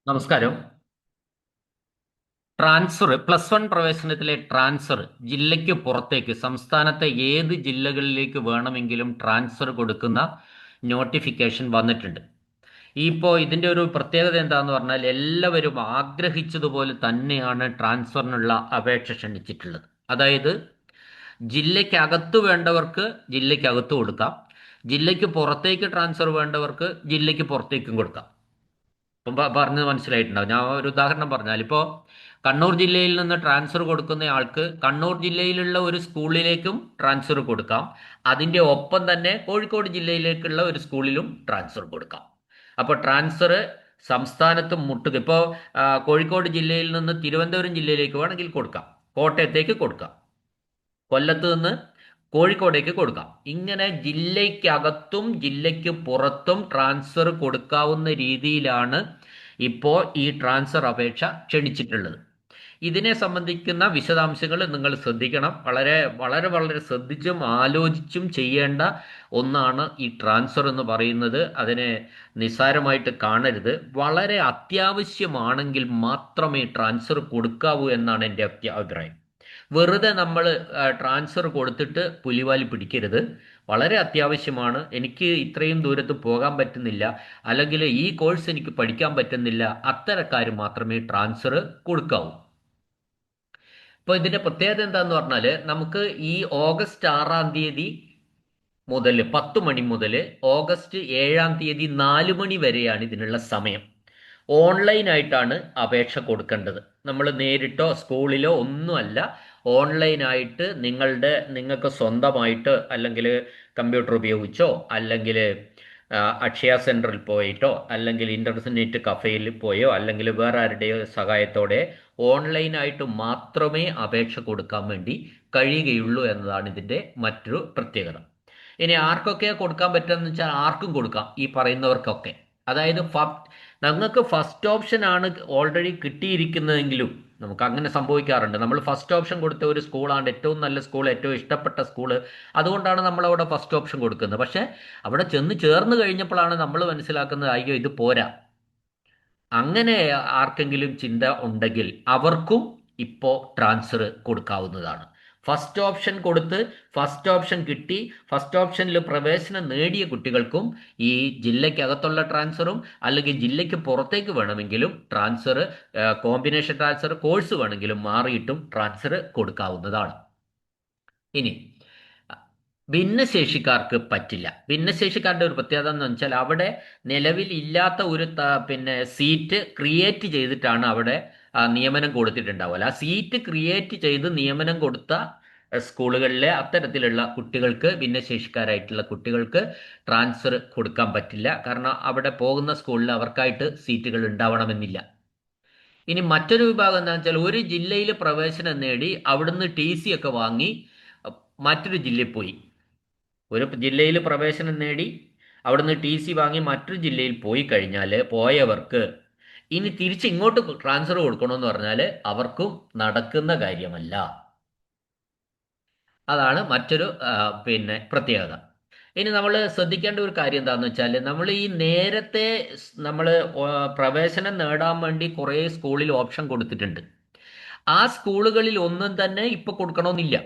നമസ്കാരം. +1 പ്രവേശനത്തിലെ ട്രാൻസ്ഫർ ജില്ലയ്ക്ക് പുറത്തേക്ക് സംസ്ഥാനത്തെ ഏത് ജില്ലകളിലേക്ക് വേണമെങ്കിലും ട്രാൻസ്ഫർ കൊടുക്കുന്ന നോട്ടിഫിക്കേഷൻ വന്നിട്ടുണ്ട്. ഇപ്പോൾ ഇതിൻ്റെ ഒരു പ്രത്യേകത എന്താന്ന് പറഞ്ഞാൽ എല്ലാവരും ആഗ്രഹിച്ചതുപോലെ തന്നെയാണ് ട്രാൻസ്ഫറിനുള്ള അപേക്ഷ ക്ഷണിച്ചിട്ടുള്ളത്. അതായത് ജില്ലയ്ക്കകത്ത് വേണ്ടവർക്ക് ജില്ലയ്ക്കകത്ത് കൊടുക്കാം, ജില്ലയ്ക്ക് പുറത്തേക്ക് ട്രാൻസ്ഫർ വേണ്ടവർക്ക് ജില്ലയ്ക്ക് പുറത്തേക്കും കൊടുക്കാം. ഇപ്പം പറഞ്ഞത് മനസ്സിലായിട്ടുണ്ടാവും. ഞാൻ ഒരു ഉദാഹരണം പറഞ്ഞാൽ, ഇപ്പോൾ കണ്ണൂർ ജില്ലയിൽ നിന്ന് ട്രാൻസ്ഫർ കൊടുക്കുന്ന ആൾക്ക് കണ്ണൂർ ജില്ലയിലുള്ള ഒരു സ്കൂളിലേക്കും ട്രാൻസ്ഫർ കൊടുക്കാം. അതിൻ്റെ ഒപ്പം തന്നെ കോഴിക്കോട് ജില്ലയിലേക്കുള്ള ഒരു സ്കൂളിലും ട്രാൻസ്ഫർ കൊടുക്കാം. അപ്പോൾ ട്രാൻസ്ഫർ സംസ്ഥാനത്ത് മുട്ടുക. ഇപ്പോൾ കോഴിക്കോട് ജില്ലയിൽ നിന്ന് തിരുവനന്തപുരം ജില്ലയിലേക്ക് വേണമെങ്കിൽ കൊടുക്കാം, കോട്ടയത്തേക്ക് കൊടുക്കാം, കൊല്ലത്ത് നിന്ന് കോഴിക്കോടേക്ക് കൊടുക്കാം. ഇങ്ങനെ ജില്ലയ്ക്കകത്തും ജില്ലയ്ക്ക് പുറത്തും ട്രാൻസ്ഫർ കൊടുക്കാവുന്ന രീതിയിലാണ് ഇപ്പോൾ ഈ ട്രാൻസ്ഫർ അപേക്ഷ ക്ഷണിച്ചിട്ടുള്ളത്. ഇതിനെ സംബന്ധിക്കുന്ന വിശദാംശങ്ങൾ നിങ്ങൾ ശ്രദ്ധിക്കണം. വളരെ വളരെ വളരെ ശ്രദ്ധിച്ചും ആലോചിച്ചും ചെയ്യേണ്ട ഒന്നാണ് ഈ ട്രാൻസ്ഫർ എന്ന് പറയുന്നത്. അതിനെ നിസ്സാരമായിട്ട് കാണരുത്. വളരെ അത്യാവശ്യമാണെങ്കിൽ മാത്രമേ ട്രാൻസ്ഫർ കൊടുക്കാവൂ എന്നാണ് എൻ്റെ അഭിപ്രായം. വെറുതെ നമ്മൾ ട്രാൻസ്ഫർ കൊടുത്തിട്ട് പുലിവാലി പിടിക്കരുത്. വളരെ അത്യാവശ്യമാണ്, എനിക്ക് ഇത്രയും ദൂരത്ത് പോകാൻ പറ്റുന്നില്ല, അല്ലെങ്കിൽ ഈ കോഴ്സ് എനിക്ക് പഠിക്കാൻ പറ്റുന്നില്ല, അത്തരക്കാർ മാത്രമേ ട്രാൻസ്ഫർ കൊടുക്കാവൂ. ഇപ്പോൾ ഇതിൻ്റെ പ്രത്യേകത എന്താന്ന് പറഞ്ഞാൽ, നമുക്ക് ഈ ഓഗസ്റ്റ് 6-ാം തീയതി മുതൽ 10 മണി മുതൽ ഓഗസ്റ്റ് 7-ാം തീയതി 4 മണി വരെയാണ് ഇതിനുള്ള സമയം. ഓൺലൈനായിട്ടാണ് അപേക്ഷ കൊടുക്കേണ്ടത്. നമ്മൾ നേരിട്ടോ സ്കൂളിലോ ഒന്നുമല്ല, ഓൺലൈനായിട്ട് നിങ്ങൾക്ക് സ്വന്തമായിട്ട്, അല്ലെങ്കിൽ കമ്പ്യൂട്ടർ ഉപയോഗിച്ചോ, അല്ലെങ്കിൽ അക്ഷയ സെൻറ്ററിൽ പോയിട്ടോ, അല്ലെങ്കിൽ ഇൻ്റർനെറ്റ് കഫേയിൽ പോയോ, അല്ലെങ്കിൽ വേറെ ആരുടെയോ സഹായത്തോടെ ഓൺലൈനായിട്ട് മാത്രമേ അപേക്ഷ കൊടുക്കാൻ വേണ്ടി കഴിയുകയുള്ളൂ എന്നതാണ് ഇതിൻ്റെ മറ്റൊരു പ്രത്യേകത. ഇനി ആർക്കൊക്കെ കൊടുക്കാൻ പറ്റുമെന്ന് വെച്ചാൽ ആർക്കും കൊടുക്കാം, ഈ പറയുന്നവർക്കൊക്കെ. അതായത് ഞങ്ങൾക്ക് ഫസ്റ്റ് ഓപ്ഷൻ ആണ് ഓൾറെഡി കിട്ടിയിരിക്കുന്നതെങ്കിലും, നമുക്ക് അങ്ങനെ സംഭവിക്കാറുണ്ട്. നമ്മൾ ഫസ്റ്റ് ഓപ്ഷൻ കൊടുത്ത ഒരു സ്കൂളാണ് ഏറ്റവും നല്ല സ്കൂൾ, ഏറ്റവും ഇഷ്ടപ്പെട്ട സ്കൂള്, അതുകൊണ്ടാണ് നമ്മൾ അവിടെ ഫസ്റ്റ് ഓപ്ഷൻ കൊടുക്കുന്നത്. പക്ഷേ അവിടെ ചെന്ന് ചേർന്ന് കഴിഞ്ഞപ്പോഴാണ് നമ്മൾ മനസ്സിലാക്കുന്നത്, അയ്യോ ഇത് പോരാ. അങ്ങനെ ആർക്കെങ്കിലും ചിന്ത ഉണ്ടെങ്കിൽ അവർക്കും ഇപ്പോൾ ട്രാൻസ്ഫർ കൊടുക്കാവുന്നതാണ്. ഫസ്റ്റ് ഓപ്ഷൻ കൊടുത്ത് ഫസ്റ്റ് ഓപ്ഷൻ കിട്ടി, ഫസ്റ്റ് ഓപ്ഷനിൽ പ്രവേശനം നേടിയ കുട്ടികൾക്കും ഈ ജില്ലയ്ക്കകത്തുള്ള ട്രാൻസ്ഫറും, അല്ലെങ്കിൽ ജില്ലയ്ക്ക് പുറത്തേക്ക് വേണമെങ്കിലും ട്രാൻസ്ഫർ, കോമ്പിനേഷൻ ട്രാൻസ്ഫർ കോഴ്സ് വേണമെങ്കിലും മാറിയിട്ടും ട്രാൻസ്ഫർ കൊടുക്കാവുന്നതാണ്. ഇനി ഭിന്നശേഷിക്കാർക്ക് പറ്റില്ല. ഭിന്നശേഷിക്കാരുടെ ഒരു പ്രത്യേകത എന്ന് വെച്ചാൽ, അവിടെ നിലവിൽ ഇല്ലാത്ത ഒരു സീറ്റ് ക്രിയേറ്റ് ചെയ്തിട്ടാണ് അവിടെ നിയമനം കൊടുത്തിട്ടുണ്ടാവുക. ആ സീറ്റ് ക്രിയേറ്റ് ചെയ്ത് നിയമനം കൊടുത്ത സ്കൂളുകളിലെ അത്തരത്തിലുള്ള കുട്ടികൾക്ക്, ഭിന്നശേഷിക്കാരായിട്ടുള്ള കുട്ടികൾക്ക് ട്രാൻസ്ഫർ കൊടുക്കാൻ പറ്റില്ല. കാരണം അവിടെ പോകുന്ന സ്കൂളിൽ അവർക്കായിട്ട് സീറ്റുകൾ ഉണ്ടാവണമെന്നില്ല. ഇനി മറ്റൊരു വിഭാഗം എന്താണെന്ന് വെച്ചാൽ, ഒരു ജില്ലയിൽ പ്രവേശനം നേടി അവിടുന്ന് TC ഒക്കെ വാങ്ങി മറ്റൊരു ജില്ലയിൽ പോയി. ഒരു ജില്ലയിൽ പ്രവേശനം നേടി അവിടുന്ന് TC വാങ്ങി മറ്റൊരു ജില്ലയിൽ പോയി കഴിഞ്ഞാൽ പോയവർക്ക് ഇനി തിരിച്ച് ഇങ്ങോട്ട് ട്രാൻസ്ഫർ കൊടുക്കണമെന്ന് പറഞ്ഞാൽ അവർക്കും നടക്കുന്ന കാര്യമല്ല. അതാണ് മറ്റൊരു പ്രത്യേകത. ഇനി നമ്മൾ ശ്രദ്ധിക്കേണ്ട ഒരു കാര്യം എന്താണെന്ന് വെച്ചാൽ, നമ്മൾ ഈ നേരത്തെ നമ്മൾ പ്രവേശനം നേടാൻ വേണ്ടി കുറേ സ്കൂളിൽ ഓപ്ഷൻ കൊടുത്തിട്ടുണ്ട്. ആ സ്കൂളുകളിൽ ഒന്നും തന്നെ ഇപ്പൊ കൊടുക്കണമെന്നില്ല.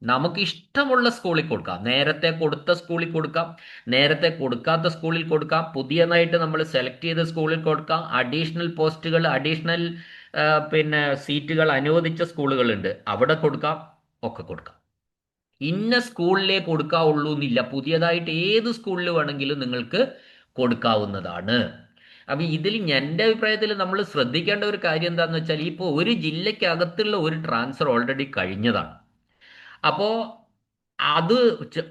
നമുക്ക് ഇഷ്ടമുള്ള സ്കൂളിൽ കൊടുക്കാം, നേരത്തെ കൊടുത്ത സ്കൂളിൽ കൊടുക്കാം, നേരത്തെ കൊടുക്കാത്ത സ്കൂളിൽ കൊടുക്കാം, പുതിയതായിട്ട് നമ്മൾ സെലക്ട് ചെയ്ത സ്കൂളിൽ കൊടുക്കാം, അഡീഷണൽ പോസ്റ്റുകൾ, അഡീഷണൽ സീറ്റുകൾ അനുവദിച്ച സ്കൂളുകളുണ്ട്, അവിടെ കൊടുക്കാം, ഒക്കെ കൊടുക്കാം. ഇന്ന സ്കൂളിലേ കൊടുക്കാവുള്ളൂ എന്നില്ല. പുതിയതായിട്ട് ഏത് സ്കൂളിൽ വേണമെങ്കിലും നിങ്ങൾക്ക് കൊടുക്കാവുന്നതാണ്. അപ്പൊ ഇതിൽ എൻ്റെ അഭിപ്രായത്തിൽ നമ്മൾ ശ്രദ്ധിക്കേണ്ട ഒരു കാര്യം എന്താണെന്ന് വെച്ചാൽ, ഇപ്പോൾ ഒരു ജില്ലയ്ക്കകത്തുള്ള ഒരു ട്രാൻസ്ഫർ ഓൾറെഡി കഴിഞ്ഞതാണ്. അപ്പോൾ അത്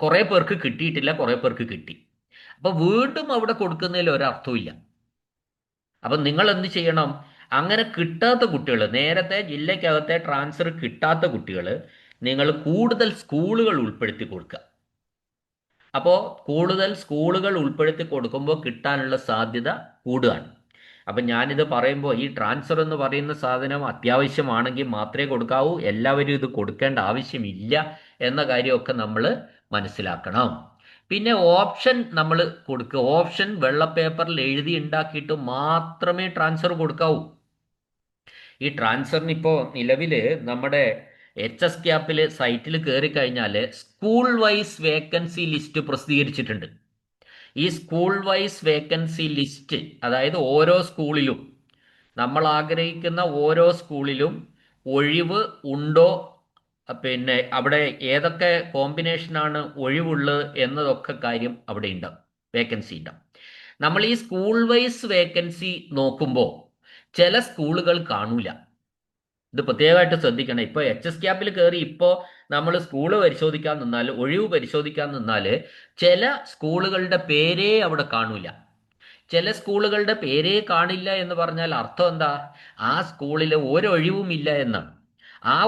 കുറേ പേർക്ക് കിട്ടിയിട്ടില്ല, കുറേ പേർക്ക് കിട്ടി. അപ്പോൾ വീണ്ടും അവിടെ കൊടുക്കുന്നതിൽ ഒരർത്ഥമില്ല. അപ്പം നിങ്ങൾ എന്ത് ചെയ്യണം? അങ്ങനെ കിട്ടാത്ത കുട്ടികൾ, നേരത്തെ ജില്ലയ്ക്കകത്തെ ട്രാൻസ്ഫർ കിട്ടാത്ത കുട്ടികൾ, നിങ്ങൾ കൂടുതൽ സ്കൂളുകൾ ഉൾപ്പെടുത്തി കൊടുക്കുക. അപ്പോൾ കൂടുതൽ സ്കൂളുകൾ ഉൾപ്പെടുത്തി കൊടുക്കുമ്പോൾ കിട്ടാനുള്ള സാധ്യത കൂടുകയാണ്. അപ്പം ഞാനിത് പറയുമ്പോൾ, ഈ ട്രാൻസ്ഫർ എന്ന് പറയുന്ന സാധനം അത്യാവശ്യമാണെങ്കിൽ മാത്രമേ കൊടുക്കാവൂ, എല്ലാവരും ഇത് കൊടുക്കേണ്ട ആവശ്യമില്ല എന്ന കാര്യമൊക്കെ നമ്മൾ മനസ്സിലാക്കണം. പിന്നെ ഓപ്ഷൻ നമ്മൾ കൊടുക്കുക. ഓപ്ഷൻ വെള്ള പേപ്പറിൽ എഴുതി ഉണ്ടാക്കിയിട്ട് മാത്രമേ ട്രാൻസ്ഫർ കൊടുക്കാവൂ. ഈ ട്രാൻസ്ഫറിന് ഇപ്പോൾ നിലവിൽ നമ്മുടെ HSCAP സൈറ്റിൽ കയറി കഴിഞ്ഞാൽ സ്കൂൾ വൈസ് വേക്കൻസി ലിസ്റ്റ് പ്രസിദ്ധീകരിച്ചിട്ടുണ്ട്. ഈ സ്കൂൾ വൈസ് വേക്കൻസി ലിസ്റ്റ്, അതായത് ഓരോ സ്കൂളിലും നമ്മൾ ആഗ്രഹിക്കുന്ന ഓരോ സ്കൂളിലും ഒഴിവ് ഉണ്ടോ, പിന്നെ അവിടെ ഏതൊക്കെ കോമ്പിനേഷനാണ് ഒഴിവുള്ളത് എന്നതൊക്കെ കാര്യം അവിടെ ഉണ്ടാവും, വേക്കൻസി ഉണ്ടാവും. നമ്മൾ ഈ സ്കൂൾ വൈസ് വേക്കൻസി നോക്കുമ്പോൾ ചില സ്കൂളുകൾ കാണൂല. ഇത് പ്രത്യേകമായിട്ട് ശ്രദ്ധിക്കണം. ഇപ്പോൾ HSCAP കയറി ഇപ്പോൾ നമ്മൾ സ്കൂള് പരിശോധിക്കാൻ നിന്നാൽ, ഒഴിവ് പരിശോധിക്കാൻ നിന്നാൽ ചില സ്കൂളുകളുടെ പേരേ അവിടെ കാണൂല. ചില സ്കൂളുകളുടെ പേരേ കാണില്ല എന്ന് പറഞ്ഞാൽ അർത്ഥം എന്താ? ആ സ്കൂളിൽ ഒരൊഴിവും ഇല്ല എന്നാണ്. ആ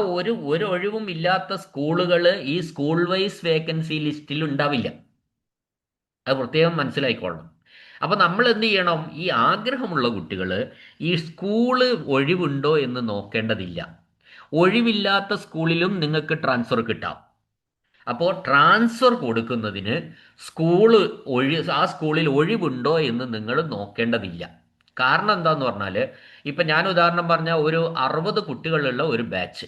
ഒരൊഴിവും ഇല്ലാത്ത സ്കൂളുകൾ ഈ സ്കൂൾ വൈസ് വേക്കൻസി ലിസ്റ്റിൽ ഉണ്ടാവില്ല. അത് പ്രത്യേകം മനസ്സിലായിക്കൊള്ളണം. അപ്പോൾ നമ്മൾ എന്ത് ചെയ്യണം? ഈ ആഗ്രഹമുള്ള കുട്ടികൾ ഈ സ്കൂള് ഒഴിവുണ്ടോ എന്ന് നോക്കേണ്ടതില്ല. ഒഴിവില്ലാത്ത സ്കൂളിലും നിങ്ങൾക്ക് ട്രാൻസ്ഫർ കിട്ടാം. അപ്പോൾ ട്രാൻസ്ഫർ കൊടുക്കുന്നതിന് ആ സ്കൂളിൽ ഒഴിവുണ്ടോ എന്ന് നിങ്ങൾ നോക്കേണ്ടതില്ല. കാരണം എന്താന്ന് പറഞ്ഞാൽ, ഇപ്പം ഞാൻ ഉദാഹരണം പറഞ്ഞാൽ ഒരു 60 കുട്ടികളുള്ള ഒരു ബാച്ച്,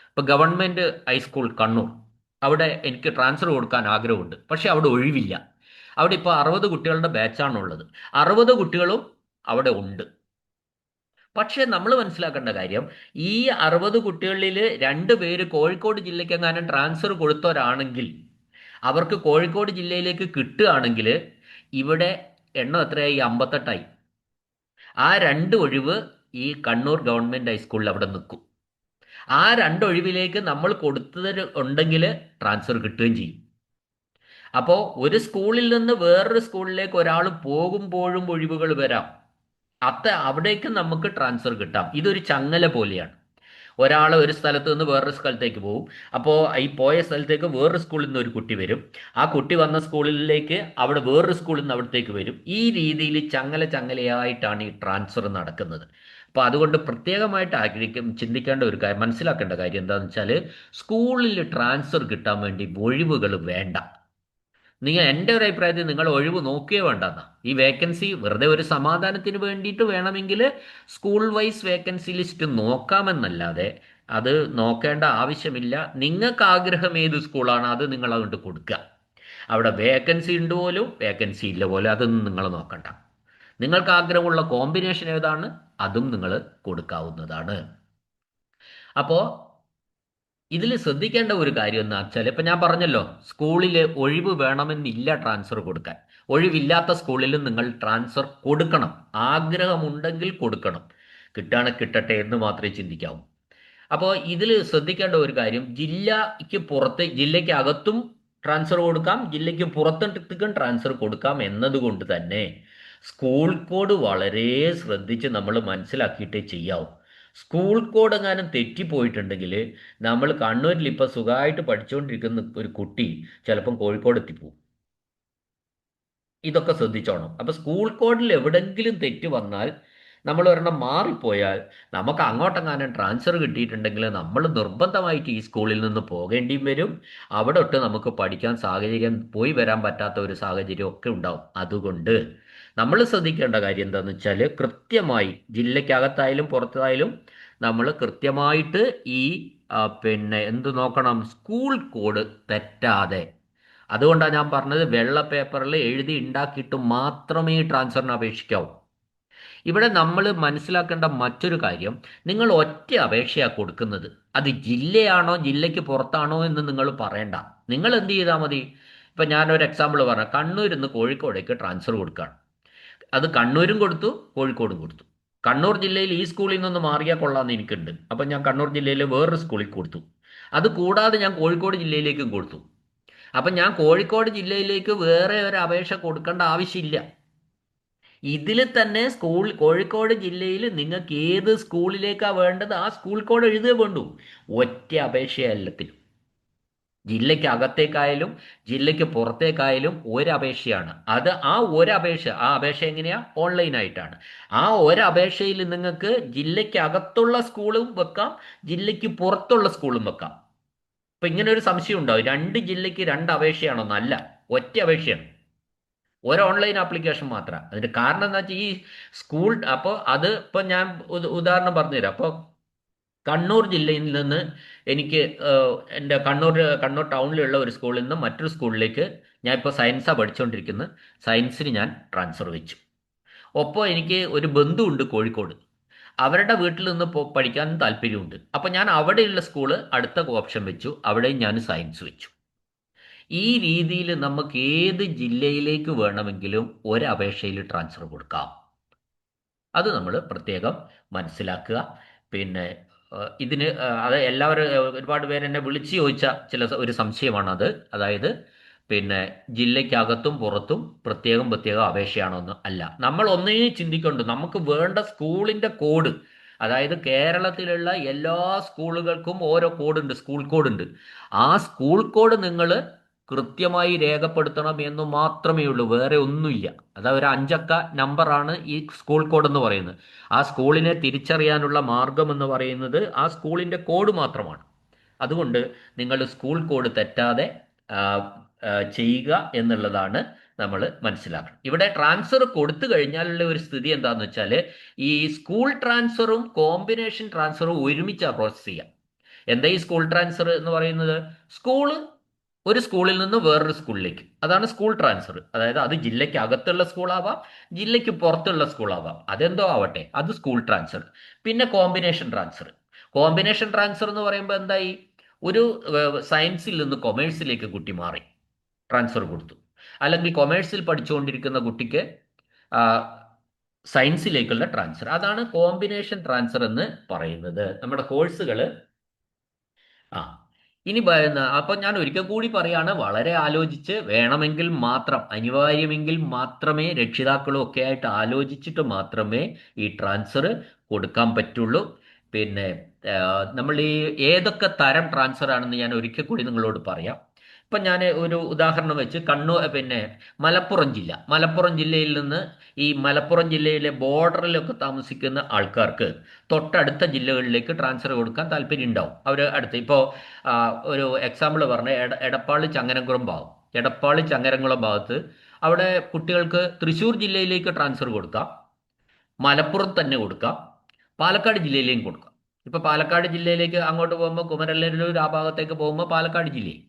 ഇപ്പം ഗവൺമെൻറ് ഹൈസ്കൂൾ കണ്ണൂർ, അവിടെ എനിക്ക് ട്രാൻസ്ഫർ കൊടുക്കാൻ ആഗ്രഹമുണ്ട്. പക്ഷെ അവിടെ ഒഴിവില്ല. അവിടെ ഇപ്പോൾ 60 കുട്ടികളുടെ ബാച്ചാണുള്ളത്. 60 കുട്ടികളും അവിടെ ഉണ്ട്. പക്ഷേ നമ്മൾ മനസ്സിലാക്കേണ്ട കാര്യം, ഈ 60 കുട്ടികളിൽ 2 പേര് കോഴിക്കോട് ജില്ലയ്ക്ക് എങ്ങാനും ട്രാൻസ്ഫർ കൊടുത്തവരാണെങ്കിൽ, അവർക്ക് കോഴിക്കോട് ജില്ലയിലേക്ക് കിട്ടുകയാണെങ്കിൽ ഇവിടെ എണ്ണം എത്രയായി? 58ആയി. ആ 2 ഒഴിവ് ഈ കണ്ണൂർ ഗവൺമെൻറ് ഹൈസ്കൂളിൽ അവിടെ നിൽക്കും. ആ 2 ഒഴിവിലേക്ക് നമ്മൾ കൊടുത്തത് ഉണ്ടെങ്കിൽ ട്രാൻസ്ഫർ കിട്ടുകയും ചെയ്യും. അപ്പോൾ ഒരു സ്കൂളിൽ നിന്ന് വേറൊരു സ്കൂളിലേക്ക് ഒരാൾ പോകുമ്പോഴും ഒഴിവുകൾ വരാം. അവിടേക്ക് നമുക്ക് ട്രാൻസ്ഫർ കിട്ടാം. ഇതൊരു ചങ്ങല പോലെയാണ്. ഒരാൾ ഒരു സ്ഥലത്ത് നിന്ന് വേറൊരു സ്ഥലത്തേക്ക് പോകും. അപ്പോൾ ഈ പോയ സ്ഥലത്തേക്ക് വേറൊരു സ്കൂളിൽ നിന്ന് ഒരു കുട്ടി വരും. ആ കുട്ടി വന്ന സ്കൂളിലേക്ക് അവിടെ വേറൊരു സ്കൂളിൽ നിന്ന് അവിടത്തേക്ക് വരും. ഈ രീതിയിൽ ചങ്ങലയായിട്ടാണ് ഈ ട്രാൻസ്ഫർ നടക്കുന്നത്. അപ്പോൾ അതുകൊണ്ട് പ്രത്യേകമായിട്ട് ചിന്തിക്കേണ്ട ഒരു കാര്യം, മനസ്സിലാക്കേണ്ട കാര്യം എന്താണെന്ന് വെച്ചാൽ, സ്കൂളിൽ ട്രാൻസ്ഫർ കിട്ടാൻ വേണ്ടി ഒഴിവുകൾ വേണ്ട. എൻ്റെ ഒരു അഭിപ്രായത്തിൽ നിങ്ങൾ ഒഴിവ് നോക്കുകയോ വേണ്ടെന്നാ. ഈ വേക്കൻസി വെറുതെ ഒരു സമാധാനത്തിന് വേണ്ടിയിട്ട് വേണമെങ്കിൽ സ്കൂൾ വൈസ് വേക്കൻസി ലിസ്റ്റ് നോക്കാമെന്നല്ലാതെ അത് നോക്കേണ്ട ആവശ്യമില്ല. നിങ്ങൾക്ക് ആഗ്രഹം ഏത് സ്കൂളാണ് അത് നിങ്ങൾ അതുകൊണ്ട് കൊടുക്കുക. അവിടെ വേക്കൻസി ഉണ്ട് പോലും വേക്കൻസി ഇല്ല പോലും അതൊന്നും നിങ്ങൾ നോക്കണ്ട. നിങ്ങൾക്ക് ആഗ്രഹമുള്ള കോമ്പിനേഷൻ ഏതാണ് അതും നിങ്ങൾ കൊടുക്കാവുന്നതാണ്. അപ്പോൾ ഇതിൽ ശ്രദ്ധിക്കേണ്ട ഒരു കാര്യം എന്ന് വെച്ചാൽ, ഇപ്പം ഞാൻ പറഞ്ഞല്ലോ, സ്കൂളിൽ ഒഴിവ് വേണമെന്നില്ല ട്രാൻസ്ഫർ കൊടുക്കാൻ. ഒഴിവില്ലാത്ത സ്കൂളിലും നിങ്ങൾ ട്രാൻസ്ഫർ കൊടുക്കണം. ആഗ്രഹമുണ്ടെങ്കിൽ കൊടുക്കണം. കിട്ടുകയാണെങ്കിൽ കിട്ടട്ടെ എന്ന് മാത്രമേ ചിന്തിക്കാവൂ. അപ്പോൾ ഇതിൽ ശ്രദ്ധിക്കേണ്ട ഒരു കാര്യം, ജില്ലയ്ക്ക് അകത്തും ട്രാൻസ്ഫർ കൊടുക്കാം, ജില്ലയ്ക്ക് പുറത്തേക്കും ട്രാൻസ്ഫർ കൊടുക്കാം എന്നതുകൊണ്ട് തന്നെ സ്കൂൾ കോഡ് വളരെ ശ്രദ്ധിച്ച് നമ്മൾ മനസ്സിലാക്കിയിട്ടേ ചെയ്യാവൂ. സ്കൂൾ കോഡ് എങ്ങാനും തെറ്റിപ്പോയിട്ടുണ്ടെങ്കിൽ നമ്മൾ കണ്ണൂരിൽ ഇപ്പോൾ സുഖമായിട്ട് പഠിച്ചുകൊണ്ടിരിക്കുന്ന ഒരു കുട്ടി ചിലപ്പം കോഴിക്കോട് എത്തിപ്പോവും. ഇതൊക്കെ ശ്രദ്ധിച്ചോണം. അപ്പോൾ സ്കൂൾ കോഡിൽ എവിടെങ്കിലും തെറ്റ് വന്നാൽ, നമ്മൾ ഒരെണ്ണം മാറിപ്പോയാൽ, നമുക്ക് അങ്ങോട്ടെങ്ങാനും ട്രാൻസ്ഫർ കിട്ടിയിട്ടുണ്ടെങ്കിൽ നമ്മൾ നിർബന്ധമായിട്ട് ഈ സ്കൂളിൽ നിന്ന് പോകേണ്ടിയും വരും. അവിടെ തൊട്ട് നമുക്ക് പഠിക്കാൻ പോയി വരാൻ പറ്റാത്ത ഒരു സാഹചര്യം ഒക്കെ ഉണ്ടാവും. അതുകൊണ്ട് നമ്മൾ ശ്രദ്ധിക്കേണ്ട കാര്യം എന്താണെന്ന് വെച്ചാൽ, കൃത്യമായി ജില്ലയ്ക്കകത്തായാലും പുറത്തായാലും നമ്മൾ കൃത്യമായിട്ട് ഈ എന്ത് നോക്കണം? സ്കൂൾ കോഡ് തെറ്റാതെ. അതുകൊണ്ടാണ് ഞാൻ പറഞ്ഞത്, വെള്ള പേപ്പറിൽ എഴുതി ഉണ്ടാക്കിയിട്ട് മാത്രമേ ട്രാൻസ്ഫറിന് അപേക്ഷിക്കാവൂ. ഇവിടെ നമ്മൾ മനസ്സിലാക്കേണ്ട മറ്റൊരു കാര്യം, നിങ്ങൾ ഒറ്റ അപേക്ഷയാണ് കൊടുക്കുന്നത്. അത് ജില്ലയാണോ ജില്ലയ്ക്ക് പുറത്താണോ എന്ന് നിങ്ങൾ പറയണ്ട. നിങ്ങൾ എന്ത് ചെയ്താൽ മതി? ഇപ്പം ഞാനൊരു എക്സാമ്പിൾ പറയാം. കണ്ണൂരിൽ നിന്ന് കോഴിക്കോടേക്ക് ട്രാൻസ്ഫർ കൊടുക്കുകയാണ്. അത് കണ്ണൂരും കൊടുത്തു, കോഴിക്കോടും കൊടുത്തു. കണ്ണൂർ ജില്ലയിൽ ഈ സ്കൂളിൽ നിന്ന് മാറിയാൽ കൊള്ളാമെന്ന് എനിക്കുണ്ട്. അപ്പം ഞാൻ കണ്ണൂർ ജില്ലയിലെ വേറൊരു സ്കൂളിൽ കൊടുത്തു. അത് കൂടാതെ ഞാൻ കോഴിക്കോട് ജില്ലയിലേക്കും കൊടുത്തു. അപ്പം ഞാൻ കോഴിക്കോട് ജില്ലയിലേക്ക് വേറെ ഒരു അപേക്ഷ കൊടുക്കേണ്ട ആവശ്യമില്ല. ഇതിൽ തന്നെ കോഴിക്കോട് ജില്ലയിൽ നിങ്ങൾക്ക് ഏത് സ്കൂളിലേക്കാണ് വേണ്ടത് ആ സ്കൂൾ കോഡ് എഴുതുകയേ വേണ്ടൂ. ഒറ്റ അപേക്ഷയല്ലത്തിനും. ജില്ലയ്ക്ക് അകത്തേക്കായാലും ജില്ലയ്ക്ക് പുറത്തേക്കായാലും ഒരപേക്ഷയാണ്. ആ അപേക്ഷ എങ്ങനെയാ? ഓൺലൈനായിട്ടാണ്. ആ ഒരപേക്ഷയിൽ നിങ്ങൾക്ക് ജില്ലയ്ക്ക് അകത്തുള്ള സ്കൂളും വെക്കാം, ജില്ലയ്ക്ക് പുറത്തുള്ള സ്കൂളും വെക്കാം. ഇപ്പം ഇങ്ങനെ ഒരു സംശയം ഉണ്ടാവും, 2 ജില്ലയ്ക്ക് 2 അപേക്ഷയാണോ? നല്ല ഒറ്റ അപേക്ഷയാണ്, ഒരു ഓൺലൈൻ ആപ്ലിക്കേഷൻ മാത്രമാണ്. അതിന്റെ കാരണം എന്താ വെച്ചാൽ ഈ സ്കൂൾ, അപ്പോൾ അത് ഇപ്പം ഞാൻ ഉദാഹരണം പറഞ്ഞുതരാം. അപ്പോൾ കണ്ണൂർ ജില്ലയിൽ നിന്ന് എനിക്ക് എൻ്റെ കണ്ണൂർ ടൗണിലുള്ള ഒരു സ്കൂളിൽ നിന്ന് മറ്റൊരു സ്കൂളിലേക്ക്, ഞാൻ ഇപ്പോൾ സയൻസാണ് പഠിച്ചുകൊണ്ടിരിക്കുന്നത്, സയൻസിന് ഞാൻ ട്രാൻസ്ഫർ വെച്ചു. ഒപ്പം എനിക്ക് ഒരു ബന്ധുവുണ്ട് കോഴിക്കോട്, അവരുടെ വീട്ടിൽ നിന്ന് പഠിക്കാൻ താല്പര്യമുണ്ട്. അപ്പം ഞാൻ അവിടെയുള്ള സ്കൂള് അടുത്ത ഓപ്ഷൻ വെച്ചു, അവിടെയും ഞാൻ സയൻസ് വെച്ചു. ഈ രീതിയിൽ നമുക്ക് ഏത് ജില്ലയിലേക്ക് വേണമെങ്കിലും ഒരപേക്ഷയിൽ ട്രാൻസ്ഫർ കൊടുക്കാം. അത് നമ്മൾ പ്രത്യേകം മനസ്സിലാക്കുക. പിന്നെ ഇതിന് അത് എല്ലാവരും ഒരുപാട് പേര് എന്നെ വിളിച്ച് ചോദിച്ച ഒരു സംശയമാണത്. അതായത് പിന്നെ ജില്ലയ്ക്കകത്തും പുറത്തും പ്രത്യേകം പ്രത്യേകം അപേക്ഷയാണോ എന്ന് അല്ല. നമ്മൾ ഒന്നേ ചിന്തിക്കുന്നുണ്ട്, നമുക്ക് വേണ്ട സ്കൂളിൻ്റെ കോഡ്, അതായത് കേരളത്തിലുള്ള എല്ലാ സ്കൂളുകൾക്കും ഓരോ കോഡുണ്ട്, സ്കൂൾ കോഡുണ്ട്. ആ സ്കൂൾ കോഡ് നിങ്ങൾ കൃത്യമായി രേഖപ്പെടുത്തണം എന്ന് മാത്രമേ ഉള്ളൂ, വേറെ ഒന്നുമില്ല. അതായത് ഒരു 5 അക്ക നമ്പറാണ് ഈ സ്കൂൾ കോഡ് എന്ന് പറയുന്നത്. ആ സ്കൂളിനെ തിരിച്ചറിയാനുള്ള മാർഗം എന്ന് പറയുന്നത് ആ സ്കൂളിൻ്റെ കോഡ് മാത്രമാണ്. അതുകൊണ്ട് നിങ്ങൾ സ്കൂൾ കോഡ് തെറ്റാതെ ചെയ്യുക എന്നുള്ളതാണ് നമ്മൾ മനസ്സിലാക്കണം. ഇവിടെ ട്രാൻസ്ഫർ കൊടുത്തു കഴിഞ്ഞാലുള്ള ഒരു സ്ഥിതി എന്താണെന്ന് വെച്ചാൽ, ഈ സ്കൂൾ ട്രാൻസ്ഫറും കോമ്പിനേഷൻ ട്രാൻസ്ഫറും ഒരുമിച്ചാണ് പ്രോസസ്സ് ചെയ്യുക. എന്താ ഈ സ്കൂൾ ട്രാൻസ്ഫർ എന്ന് പറയുന്നത്? സ്കൂള് ഒരു സ്കൂളിൽ നിന്ന് വേറൊരു സ്കൂളിലേക്ക്, അതാണ് സ്കൂൾ ട്രാൻസ്ഫർ. അതായത് അത് ജില്ലയ്ക്ക് അകത്തുള്ള സ്കൂളാവാം, ജില്ലയ്ക്ക് പുറത്തുള്ള സ്കൂളാവാം, അതെന്തോ ആവട്ടെ, അത് സ്കൂൾ ട്രാൻസ്ഫർ. പിന്നെ കോമ്പിനേഷൻ ട്രാൻസ്ഫർ. കോമ്പിനേഷൻ ട്രാൻസ്ഫർ എന്ന് പറയുമ്പോൾ എന്തായി, ഒരു സയൻസിൽ നിന്ന് കൊമേഴ്സിലേക്ക് കുട്ടി മാറി, ട്രാൻസ്ഫർ കൊടുത്തു. അല്ലെങ്കിൽ കൊമേഴ്സിൽ പഠിച്ചുകൊണ്ടിരിക്കുന്ന കുട്ടിക്ക് സയൻസിലേക്കുള്ള ട്രാൻസ്ഫർ, അതാണ് കോമ്പിനേഷൻ ട്രാൻസ്ഫർ എന്ന് പറയുന്നത്. നമ്മുടെ കോഴ്സുകൾ ആ ഇനി അപ്പം ഞാൻ ഒരിക്കൽ കൂടി പറയാണ്, വളരെ ആലോചിച്ച് വേണമെങ്കിൽ മാത്രം, അനിവാര്യമെങ്കിൽ മാത്രമേ രക്ഷിതാക്കളും ഒക്കെ ആയിട്ട് ആലോചിച്ചിട്ട് മാത്രമേ ഈ ട്രാൻസ്ഫർ കൊടുക്കാൻ പറ്റുള്ളൂ. പിന്നെ നമ്മൾ ഈ ഏതൊക്കെ തരം ട്രാൻസ്ഫർ ആണെന്ന് ഞാൻ ഒരിക്കൽ കൂടി നിങ്ങളോട് പറയാം. ഇപ്പം ഞാൻ ഒരു ഉദാഹരണം വെച്ച് പിന്നെ മലപ്പുറം ജില്ലയിൽ നിന്ന് ഈ മലപ്പുറം ജില്ലയിലെ ബോർഡറിലൊക്കെ താമസിക്കുന്ന ആൾക്കാർക്ക് തൊട്ടടുത്ത ജില്ലകളിലേക്ക് ട്രാൻസ്ഫർ കൊടുക്കാൻ താല്പര്യം ഉണ്ടാവും. അവർ അടുത്ത് ഇപ്പോൾ ഒരു എക്സാമ്പിൾ പറഞ്ഞ എടപ്പാളി ചങ്ങരംകുളം ഭാഗത്ത് അവിടെ കുട്ടികൾക്ക് തൃശ്ശൂർ ജില്ലയിലേക്ക് ട്രാൻസ്ഫർ കൊടുക്കാം, മലപ്പുറം തന്നെ കൊടുക്കാം, പാലക്കാട് ജില്ലയിലേക്കും കൊടുക്കാം. ഇപ്പോൾ പാലക്കാട് ജില്ലയിലേക്ക് അങ്ങോട്ട് പോകുമ്പോൾ കുമരല്ലൂർ ആ ഭാഗത്തേക്ക് പോകുമ്പോൾ പാലക്കാട് ജില്ലയിൽ.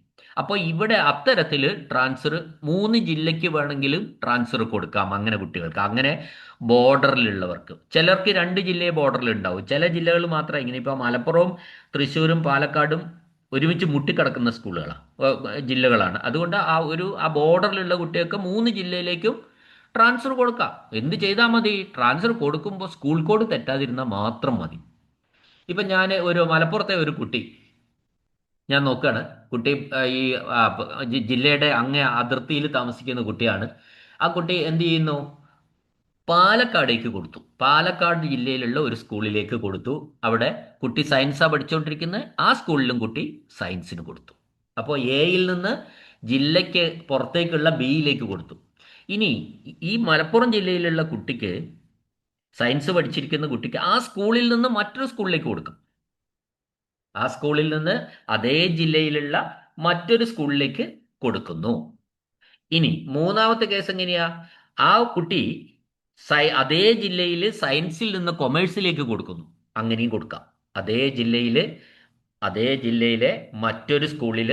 അപ്പോൾ ഇവിടെ അത്തരത്തിൽ ട്രാൻസ്ഫർ 3 ജില്ലയ്ക്ക് വേണമെങ്കിലും ട്രാൻസ്ഫർ കൊടുക്കാം അങ്ങനെ കുട്ടികൾക്ക്, അങ്ങനെ ബോർഡറിലുള്ളവർക്ക്. ചിലർക്ക് 2 ജില്ലയെ ബോർഡറിൽ ഉണ്ടാവും, ചില ജില്ലകൾ മാത്രം. ഇങ്ങനെ ഇപ്പോൾ മലപ്പുറവും തൃശ്ശൂരും പാലക്കാടും ഒരുമിച്ച് മുട്ടിക്കിടക്കുന്ന ജില്ലകളാണ്. അതുകൊണ്ട് ആ ബോർഡറിലുള്ള കുട്ടികൾക്ക് 3 ജില്ലയിലേക്കും ട്രാൻസ്ഫർ കൊടുക്കാം. എന്ത് ചെയ്താൽ മതി? ട്രാൻസ്ഫർ കൊടുക്കുമ്പോൾ സ്കൂൾ കോഡ് തെറ്റാതിരുന്നാൽ മാത്രം മതി. ഇപ്പം ഞാൻ ഒരു മലപ്പുറത്തെ ഒരു കുട്ടി ഞാൻ നോക്കുകയാണ്. കുട്ടി ഈ ജില്ലയുടെ അങ്ങേ അതിർത്തിയിൽ താമസിക്കുന്ന കുട്ടിയാണ്. ആ കുട്ടി എന്ത് ചെയ്യുന്നു? പാലക്കാടേക്ക് കൊടുത്തു. പാലക്കാട് ജില്ലയിലുള്ള ഒരു സ്കൂളിലേക്ക് കൊടുത്തു. അവിടെ കുട്ടി സയൻസാണ് പഠിച്ചുകൊണ്ടിരിക്കുന്നത്, ആ സ്കൂളിലും കുട്ടി സയൻസിന് കൊടുത്തു. അപ്പോൾ എയിൽ നിന്ന് ജില്ലയ്ക്ക് പുറത്തേക്കുള്ള ബിയിലേക്ക് കൊടുത്തു. ഇനി ഈ മലപ്പുറം ജില്ലയിലുള്ള കുട്ടിക്ക്, സയൻസ് പഠിച്ചിരിക്കുന്ന കുട്ടിക്ക് ആ സ്കൂളിൽ നിന്ന് മറ്റൊരു സ്കൂളിലേക്ക് കൊടുക്കും. ആ സ്കൂളിൽ നിന്ന് അതേ ജില്ലയിലുള്ള മറ്റൊരു സ്കൂളിലേക്ക് കൊടുക്കുന്നു. ഇനി മൂന്നാമത്തെ കേസ് എങ്ങനെയാ? ആ കുട്ടി അതേ ജില്ലയിൽ സയൻസിൽ നിന്ന് കൊമേഴ്സിലേക്ക് കൊടുക്കുന്നു, അങ്ങനെയും കൊടുക്കാം. അതേ ജില്ലയിലെ മറ്റൊരു സ്കൂളിൽ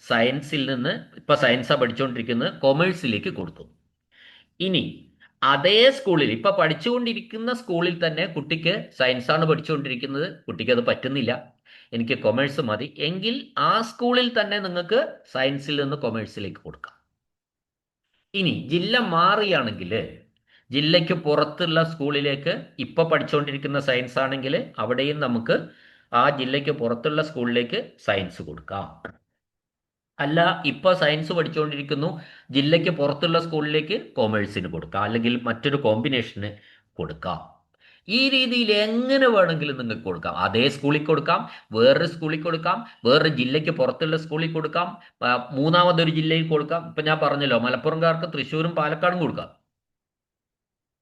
സയൻസിൽ നിന്ന്, ഇപ്പൊ സയൻസാണ് പഠിച്ചുകൊണ്ടിരിക്കുന്നത്, കൊമേഴ്സിലേക്ക് കൊടുത്തു. ഇനി അതേ സ്കൂളിൽ ഇപ്പൊ പഠിച്ചുകൊണ്ടിരിക്കുന്ന സ്കൂളിൽ തന്നെ കുട്ടിക്ക് സയൻസാണ് പഠിച്ചുകൊണ്ടിരിക്കുന്നത്, കുട്ടിക്ക് അത് പറ്റുന്നില്ല, എനിക്ക് കൊമേഴ്സ് മതി എങ്കിൽ ആ സ്കൂളിൽ തന്നെ നിങ്ങൾക്ക് സയൻസിൽ നിന്ന് കൊമേഴ്സിലേക്ക് കൊടുക്കാം. ഇനി ജില്ല മാറിയാണെങ്കിൽ ജില്ലയ്ക്ക് പുറത്തുള്ള സ്കൂളിലേക്ക്, ഇപ്പൊ പഠിച്ചുകൊണ്ടിരിക്കുന്ന സയൻസ് ആണെങ്കിൽ അവിടെയും നമുക്ക് ആ ജില്ലയ്ക്ക് പുറത്തുള്ള സ്കൂളിലേക്ക് സയൻസ് കൊടുക്കാം. അല്ല, ഇപ്പൊ സയൻസ് പഠിച്ചുകൊണ്ടിരിക്കുന്നു, ജില്ലയ്ക്ക് പുറത്തുള്ള സ്കൂളിലേക്ക് കോമേഴ്സിന് കൊടുക്കാം, അല്ലെങ്കിൽ മറ്റൊരു കോമ്പിനേഷന് കൊടുക്കാം. ഈ രീതിയിൽ എങ്ങനെ വേണമെങ്കിലും നിങ്ങൾക്ക് കൊടുക്കാം. അതേ സ്കൂളിൽ കൊടുക്കാം, വേറൊരു സ്കൂളിൽ കൊടുക്കാം, വേറൊരു ജില്ലയ്ക്ക് പുറത്തുള്ള സ്കൂളിൽ കൊടുക്കാം, മൂന്നാമതൊരു ജില്ലയിൽ കൊടുക്കാം. ഇപ്പൊ ഞാൻ പറഞ്ഞല്ലോ, മലപ്പുറംകാർക്ക് തൃശ്ശൂരും പാലക്കാടും കൊടുക്കാം.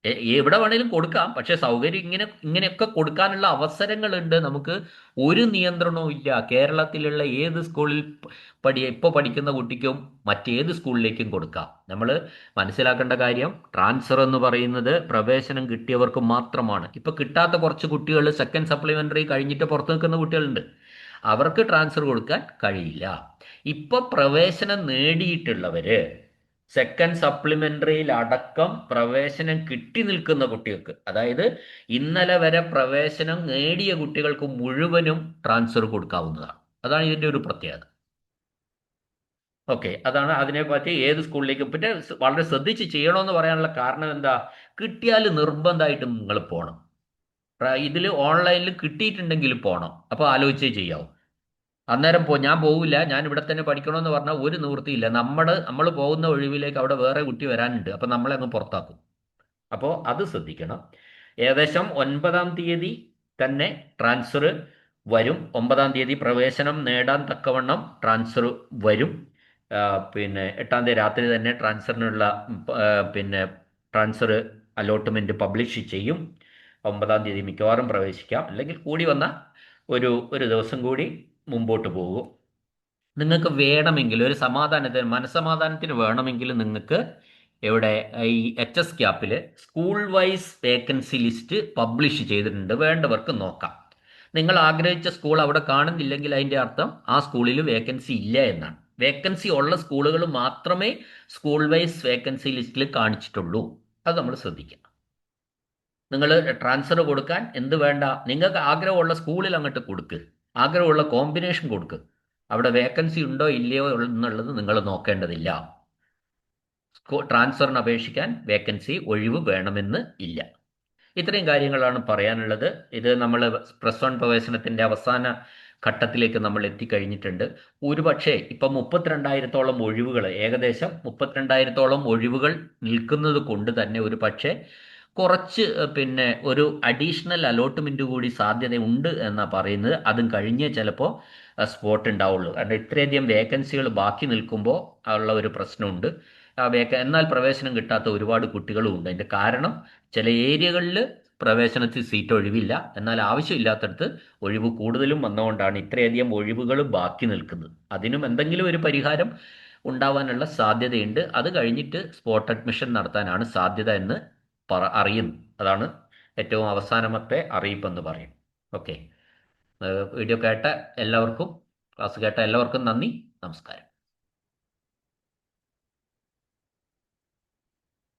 എവിടെ വേണേലും കൊടുക്കാം, പക്ഷെ സൗകര്യം ഇങ്ങനെയൊക്കെ കൊടുക്കാനുള്ള അവസരങ്ങളുണ്ട്. നമുക്ക് ഒരു നിയന്ത്രണവും ഇല്ല. കേരളത്തിലുള്ള ഏത് സ്കൂളിൽ ഇപ്പോൾ പഠിക്കുന്ന കുട്ടിക്കും മറ്റേത് സ്കൂളിലേക്കും കൊടുക്കാം. നമ്മൾ മനസ്സിലാക്കേണ്ട കാര്യം, ട്രാൻസ്ഫർ എന്ന് പറയുന്നത് പ്രവേശനം കിട്ടിയവർക്ക് മാത്രമാണ്. ഇപ്പൊ കിട്ടാത്ത കുറച്ച് കുട്ടികൾ സെക്കൻഡ് സപ്ലിമെന്ററി കഴിഞ്ഞിട്ട് പുറത്ത് നിൽക്കുന്ന കുട്ടികളുണ്ട്. അവർക്ക് ട്രാൻസ്ഫർ കൊടുക്കാൻ കഴിയില്ല. ഇപ്പൊ പ്രവേശനം നേടിയിട്ടുള്ളവര് സെക്കൻഡ് സപ്ലിമെന്ററിയിൽ അടക്കം പ്രവേശനം കിട്ടി നിൽക്കുന്ന കുട്ടികൾക്ക്, അതായത് ഇന്നലെ വരെ പ്രവേശനം നേടിയ കുട്ടികൾക്ക് മുഴുവനും ട്രാൻസ്ഫർ കൊടുക്കാവുന്നതാണ്. അതാണ് ഇതിന്റെ ഒരു പ്രത്യേകത. ഓക്കെ, അതാണ് അതിനെപ്പറ്റി ഏത് സ്കൂളിലേക്കും. പിന്നെ വളരെ ശ്രദ്ധിച്ച് ചെയ്യണമെന്ന് പറയാനുള്ള കാരണം എന്താ? കിട്ടിയാൽ നിർബന്ധമായിട്ടും നിങ്ങൾ പോകണം. ഇതിൽ ഓൺലൈനിൽ കിട്ടിയിട്ടുണ്ടെങ്കിൽ പോകണം. അപ്പോൾ ആലോചിച്ചേ ചെയ്യാവും. അന്നേരം ഞാൻ പോവില്ല, ഞാൻ ഇവിടെ തന്നെ പഠിക്കണമെന്ന് പറഞ്ഞാൽ ഒരു നിവൃത്തിയില്ല. നമ്മൾ പോകുന്ന ഒഴിവിലേക്ക് അവിടെ വേറെ കുട്ടി വരാനുണ്ട്, അപ്പം നമ്മളെ അങ്ങ് പുറത്താക്കും. അപ്പോൾ അത് ശ്രദ്ധിക്കണം. ഏകദേശം 9-ാം തീയതി തന്നെ ട്രാൻസ്ഫർ വരും. 9-ാം തീയതി പ്രവേശനം നേടാൻ തക്കവണ്ണം ട്രാൻസ്ഫർ വരും. പിന്നെ 8-ാം തീയതി രാത്രി തന്നെ ട്രാൻസ്ഫറിനുള്ള പിന്നെ ട്രാൻസ്ഫർ അലോട്ട്മെന്റ് പബ്ലിഷ് ചെയ്യും. 9-ാം തീയതി മിക്കവാറും പ്രവേശിക്കാം, അല്ലെങ്കിൽ കൂടി വന്ന ഒരു ദിവസം കൂടി മുമ്പോട്ട് പോകും. നിങ്ങൾക്ക് വേണമെങ്കിൽ ഒരു മനസ്സമാധാനത്തിന് വേണമെങ്കിൽ നിങ്ങൾക്ക് ഇവിടെ ഈ HS CAP school vice vacancy list publish ചെയ്തിട്ടുണ്ട്. വേണ്ടവർക്ക് നോക്കാം. നിങ്ങൾ ആഗ്രഹിച്ച സ്കൂൾ അവിടെ കാണുന്നില്ലെങ്കിൽ അതിൻ്റെ അർത്ഥം ആ സ്കൂളിൽ വേക്കൻസി ഇല്ല എന്നാണ്. വേക്കൻസി ഉള്ള സ്കൂളുകൾ മാത്രമേ സ്കൂൾ വൈസ് വേക്കൻസി ലിസ്റ്റിൽ കാണിച്ചിട്ടുള്ളൂ. അത് നമ്മൾ ശ്രദ്ധിക്കാം. നിങ്ങൾ ട്രാൻസ്ഫർ കൊടുക്കാൻ എന്ത് വേണ്ട, നിങ്ങൾക്ക് ആഗ്രഹമുള്ള സ്കൂളിൽ അങ്ങോട്ട് കൊടുക്ക്, ആഗ്രഹമുള്ള കോമ്പിനേഷൻ കൊടുക്ക്. അവിടെ വേക്കൻസി ഉണ്ടോ ഇല്ലയോ എന്നുള്ളത് നിങ്ങൾ നോക്കേണ്ടതില്ല. ട്രാൻസ്ഫറിന് അപേക്ഷിക്കാൻ വേക്കൻസി ഒഴിവ് വേണമെന്ന് ഇല്ല. ഇത്രയും കാര്യങ്ങളാണ് പറയാനുള്ളത്. ഇത് നമ്മൾ +1 പ്രവേശനത്തിന്റെ അവസാന ഘട്ടത്തിലേക്ക് നമ്മൾ എത്തിക്കഴിഞ്ഞിട്ടുണ്ട്. ഒരുപക്ഷെ ഇപ്പം 32,000-ഓളം ഒഴിവുകൾ, ഏകദേശം 32,000-ഓളം ഒഴിവുകൾ നിൽക്കുന്നത് കൊണ്ട് തന്നെ ഒരു പക്ഷേ കുറച്ച് പിന്നെ ഒരു അഡീഷണൽ അലോട്ട്മെന്റ് കൂടി സാധ്യതയുണ്ട് എന്നാണ് പറയുന്നത്. അതും കഴിഞ്ഞേ ചിലപ്പോൾ സ്പോട്ട് ഉണ്ടാവുള്ളൂ. കാരണം ഇത്രയധികം വേക്കൻസികൾ ബാക്കി നിൽക്കുമ്പോൾ ഉള്ള ഒരു പ്രശ്നമുണ്ട്. എന്നാൽ പ്രവേശനം കിട്ടാത്ത ഒരുപാട് കുട്ടികളും ഉണ്ട്. അതിൻ്റെ കാരണം ചില ഏരിയകളിൽ പ്രവേശനത്തിൽ സീറ്റ് ഒഴിവില്ല, എന്നാൽ ആവശ്യമില്ലാത്തടത്ത് ഒഴിവ് കൂടുതലും വന്നുകൊണ്ടാണ് ഇത്രയധികം ഒഴിവുകൾ ബാക്കി നിൽക്കുന്നത്. അതിനും എന്തെങ്കിലും ഒരു പരിഹാരം ഉണ്ടാവാനുള്ള സാധ്യതയുണ്ട്. അത് കഴിഞ്ഞിട്ട് സ്പോട്ട് അഡ്മിഷൻ നടത്താനാണ് സാധ്യത എന്ന് അറിയുന്നു. അതാണ് ഏറ്റവും അവസാനത്തെ അറിയിപ്പെന്ന് പറയും. ഓക്കെ, വീഡിയോ കേട്ട എല്ലാവർക്കും, ക്ലാസ് കേട്ട എല്ലാവർക്കും നന്ദി, നമസ്കാരം.